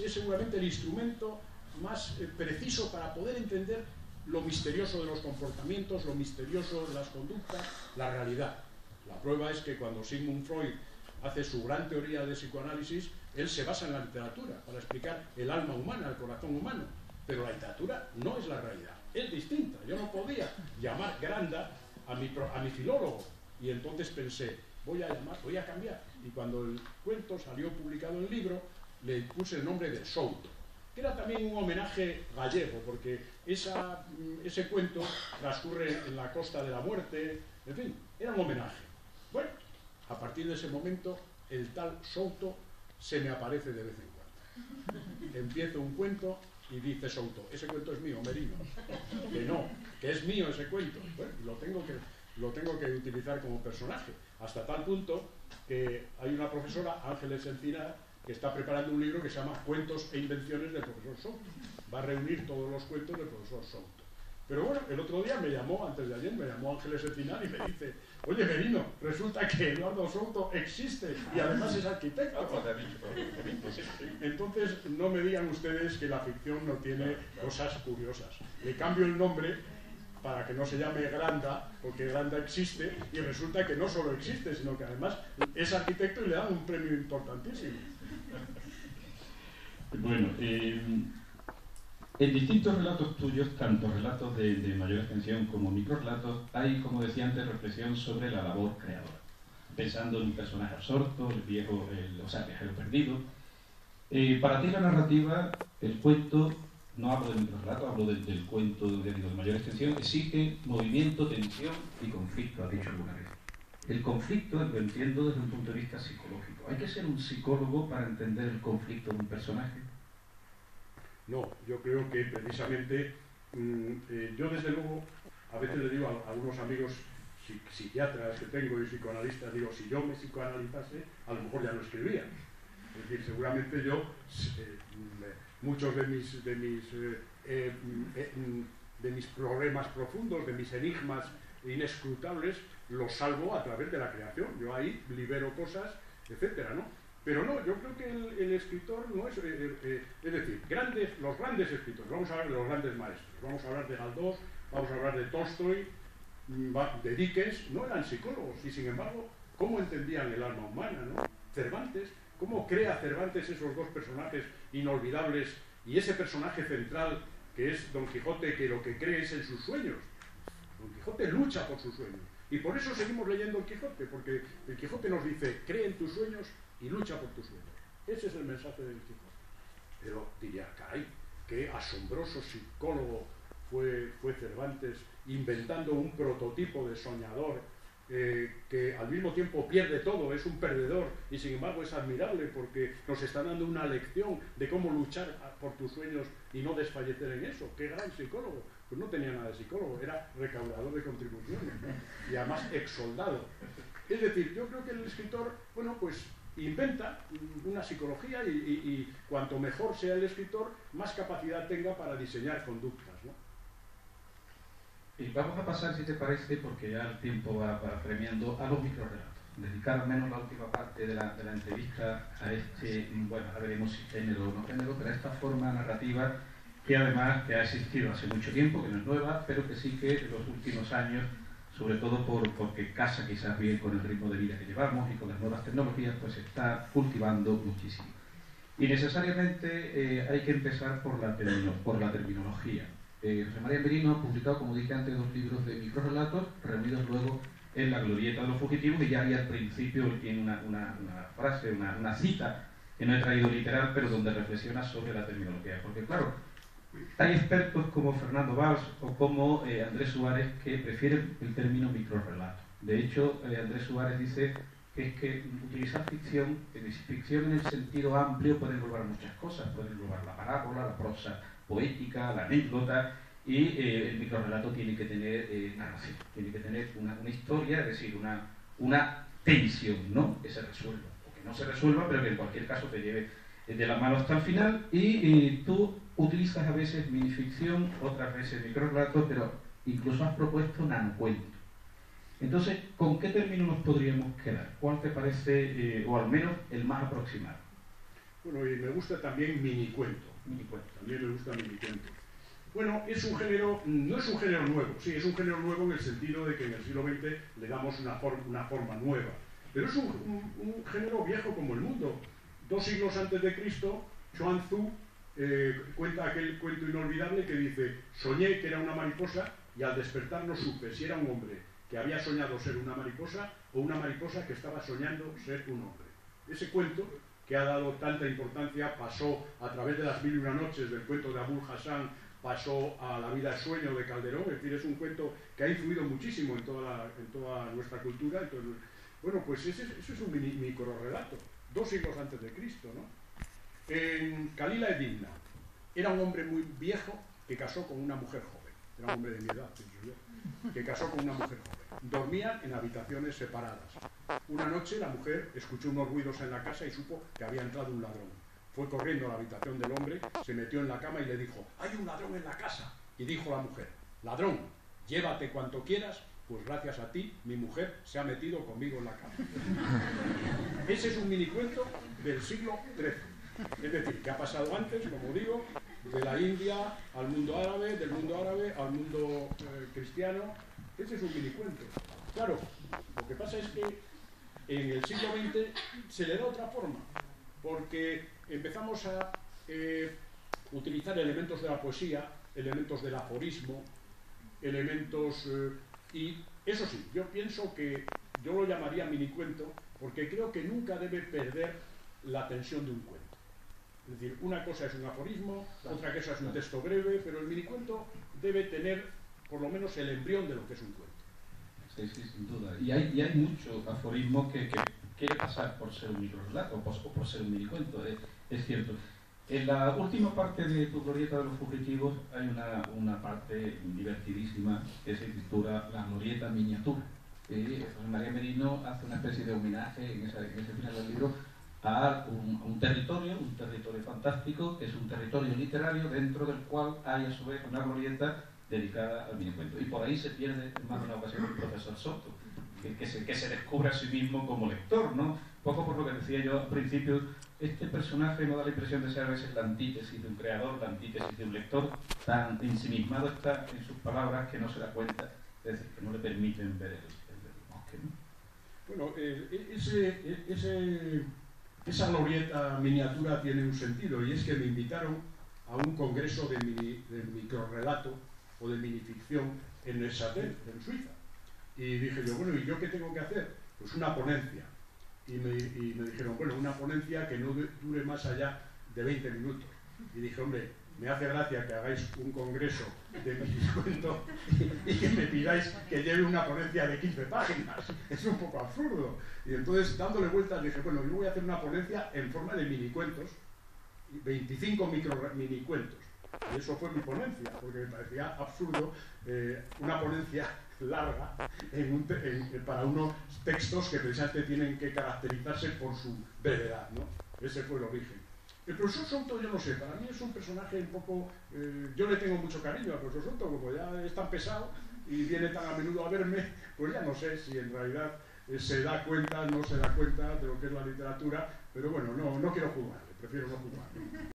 es seguramente el instrumento más preciso para poder entender lo misterioso de los comportamientos, lo misterioso de las conductas, la realidad. La prueba es que cuando Sigmund Freud hace su gran teoría de psicoanálisis, él se basa en la literatura para explicar el alma humana, el corazón humano, pero la literatura no es la realidad, es distinta. Yo no podía llamar Granda a mi filólogo, y entonces pensé, voy a cambiar, y cuando el cuento salió publicado en libro, le puse el nombre de Souto, que era también un homenaje gallego, porque ese cuento transcurre en la Costa de la Muerte, en fin, era un homenaje. Bueno, a partir de ese momento, el tal Souto se me aparece de vez en cuando. Empiezo un cuento y dice Souto, ese cuento es mío, Merino. Que no, que es mío ese cuento. Bueno, lo tengo que utilizar como personaje, hasta tal punto que hay una profesora, Ángeles Encina, que está preparando un libro que se llama Cuentos e Invenciones del profesor Souto. Va a reunir todos los cuentos del profesor Souto. Pero bueno, el otro día me llamó, antes de ayer, me llamó Ángeles Encinar y me dice, oye Merino, resulta que Eduardo Souto existe y además es arquitecto. Entonces no me digan ustedes que la ficción no tiene cosas curiosas. Le cambio el nombre para que no se llame Granda, porque Granda existe, y resulta que no solo existe, sino que además es arquitecto y le dan un premio importantísimo. Bueno, en distintos relatos tuyos, tanto relatos de mayor extensión como microrelatos, hay, como decía antes, reflexión sobre la labor creadora. Pensando en un personaje absorto, el viajero perdido. Para ti la narrativa, el cuento, no hablo del microrelato, hablo del cuento de mayor extensión, exige movimiento, tensión y conflicto, has dicho alguna vez. El conflicto lo entiendo desde un punto de vista psicológico. ¿Hay que ser un psicólogo para entender el conflicto de un personaje? No, yo creo que precisamente, yo desde luego, a veces le digo a algunos amigos psiquiatras que tengo y psicoanalistas, digo, si yo me psicoanalizase, a lo mejor ya lo escribía. Es decir, seguramente yo, muchos de mis problemas profundos, de mis enigmas inescrutables, los salvo a través de la creación. Yo ahí libero cosas, etcétera, ¿no? Pero no, yo creo que el escritor no es... es decir, los grandes escritores, vamos a hablar de los grandes maestros, vamos a hablar de Galdós, vamos a hablar de Tolstoy, de Dickens, no eran psicólogos, y sin embargo, ¿cómo entendían el alma humana, no? Cervantes, ¿cómo crea Cervantes esos dos personajes inolvidables y ese personaje central que es Don Quijote, que lo que cree es en sus sueños? Don Quijote lucha por sus sueños, y por eso seguimos leyendo el Quijote, porque el Quijote nos dice, cree en tus sueños y lucha por tus sueños. Ese es el mensaje del Quijote. Pero diría, caray, qué asombroso psicólogo fue Cervantes, inventando un prototipo de soñador que al mismo tiempo pierde todo, es un perdedor, y sin embargo es admirable porque nos está dando una lección de cómo luchar por tus sueños y no desfallecer en eso. ¡Qué gran psicólogo! Pues no tenía nada de psicólogo, era recaudador de contribuciones, ¿no? Y además exsoldado. Es decir, yo creo que el escritor, bueno, pues inventa una psicología y cuanto mejor sea el escritor, más capacidad tenga para diseñar conductas, ¿no? Y vamos a pasar, si te parece, porque ya el tiempo va premiando, a los microrelatos. Dedicar al menos la última parte de la entrevista a bueno, ahora veremos si género o no género, pero a esta forma narrativa que además que ha existido hace mucho tiempo, que no es nueva, pero que sí que en los últimos años, sobre todo porque casa quizás bien con el ritmo de vida que llevamos y con las nuevas tecnologías, pues se está cultivando muchísimo. Y necesariamente hay que empezar por la terminología. José María Merino ha publicado, como dije antes, 2 libros de microrelatos, reunidos luego en La glorieta de los fugitivos, y ya ahí al principio tiene una frase, una cita, que no he traído literal, pero donde reflexiona sobre la terminología. Porque claro, hay expertos como Fernando Valls o como Andrés Suárez que prefieren el término microrelato. De hecho, Andrés Suárez dice que es que utilizar ficción en el sentido amplio puede englobar muchas cosas, puede englobar la parábola, la prosa poética, la anécdota, y el microrelato tiene que tener narración, tiene que tener una historia, es decir, una tensión, ¿no? Que se resuelva, o que no se resuelva, pero que en cualquier caso te lleve de la mano hasta el final, y tú utilizas a veces minificción, otras veces microrelato, pero incluso has propuesto nanocuento. Entonces, ¿con qué término nos podríamos quedar? ¿Cuál te parece, o al menos el más aproximado? Bueno, y me gusta también minicuento. También me gusta minicuento. Bueno, es un género, no es un género nuevo, sí, es un género nuevo en el sentido de que en el siglo XX le damos una forma nueva. Pero es un género viejo como el mundo. 2 siglos antes de Cristo, Chuang Tzu cuenta aquel cuento inolvidable que dice: soñé que era una mariposa y al despertar no supe si era un hombre que había soñado ser una mariposa o una mariposa que estaba soñando ser un hombre. Ese cuento, que ha dado tanta importancia, pasó a través de las 1001 noches del cuento de Abul Hassan, pasó a La vida es sueño de Calderón. Es decir, es un cuento que ha influido muchísimo en toda nuestra cultura. Entonces, bueno, pues ese es un microrrelato, 2 siglos antes de Cristo, ¿no? En Kalila Edimna era un hombre muy viejo que casó con una mujer joven. Era un hombre de mi edad, pienso yo, que casó con una mujer joven. Dormían en habitaciones separadas. Una noche la mujer escuchó unos ruidos en la casa y supo que había entrado un ladrón. Fue corriendo a la habitación del hombre, se metió en la cama y le dijo: hay un ladrón en la casa. Y dijo la mujer: ladrón, llévate cuanto quieras, pues gracias a ti mi mujer se ha metido conmigo en la cama. Ese es un minicuento del siglo XIII. Es decir, que ha pasado antes, como digo, de la India al mundo árabe, del mundo árabe al mundo cristiano. Ese es un minicuento. Claro, lo que pasa es que en el siglo XX se le da otra forma, porque empezamos a utilizar elementos de la poesía, elementos del aforismo, elementos... y eso sí, yo pienso que yo lo llamaría minicuento, porque creo que nunca debe perder la tensión de un cuento. Es decir, una cosa es un aforismo, otra cosa es un texto breve, pero el minicuento debe tener por lo menos el embrión de lo que es un cuento. Sí, sí, sin duda. Y hay mucho aforismo que quiere pasar por ser un microrrelato o por ser un minicuento, es cierto. En la última parte de tu glorieta de los fugitivos hay una parte divertidísima que se titula La glorieta miniatura. José María Merino hace una especie de homenaje en ese final del libro a un territorio fantástico, que es un territorio literario dentro del cual hay a su vez una glorieta dedicada al minicuento. Y por ahí se pierde en más de una ocasión el profesor Soto, que se descubre a sí mismo como lector, ¿no? Poco por lo que decía yo al principio, este personaje me da la impresión de ser a veces la antítesis de un creador, la antítesis de un lector, tan ensimismado está en sus palabras que no se da cuenta, es decir, que no le permiten ver el bosque, ¿no? Bueno, esa glorieta miniatura tiene un sentido, y es que me invitaron a un congreso de microrrelato o de minificción en Neuchâtel, en Suiza. Y dije yo, bueno, ¿y yo qué tengo que hacer? Pues una ponencia. Y me dijeron, bueno, una ponencia que no dure más allá de 20 minutos. Y dije, hombre, me hace gracia que hagáis un congreso de minicuento y que me pidáis que lleve una ponencia de 15 páginas. Es un poco absurdo. Y entonces, dándole vueltas, dije, bueno, yo voy a hacer una ponencia en forma de minicuentos, 25 minicuentos. Y eso fue mi ponencia, porque me parecía absurdo una ponencia larga para unos textos que precisamente tienen que caracterizarse por su brevedad, ¿no? Ese fue el origen. El profesor Soto, yo no sé, para mí es un personaje un poco... yo le tengo mucho cariño al profesor Soto, como ya es tan pesado y viene tan a menudo a verme, pues ya no sé si en realidad se da cuenta, no se da cuenta de lo que es la literatura, pero bueno, no quiero juzgarle, prefiero no juzgarle.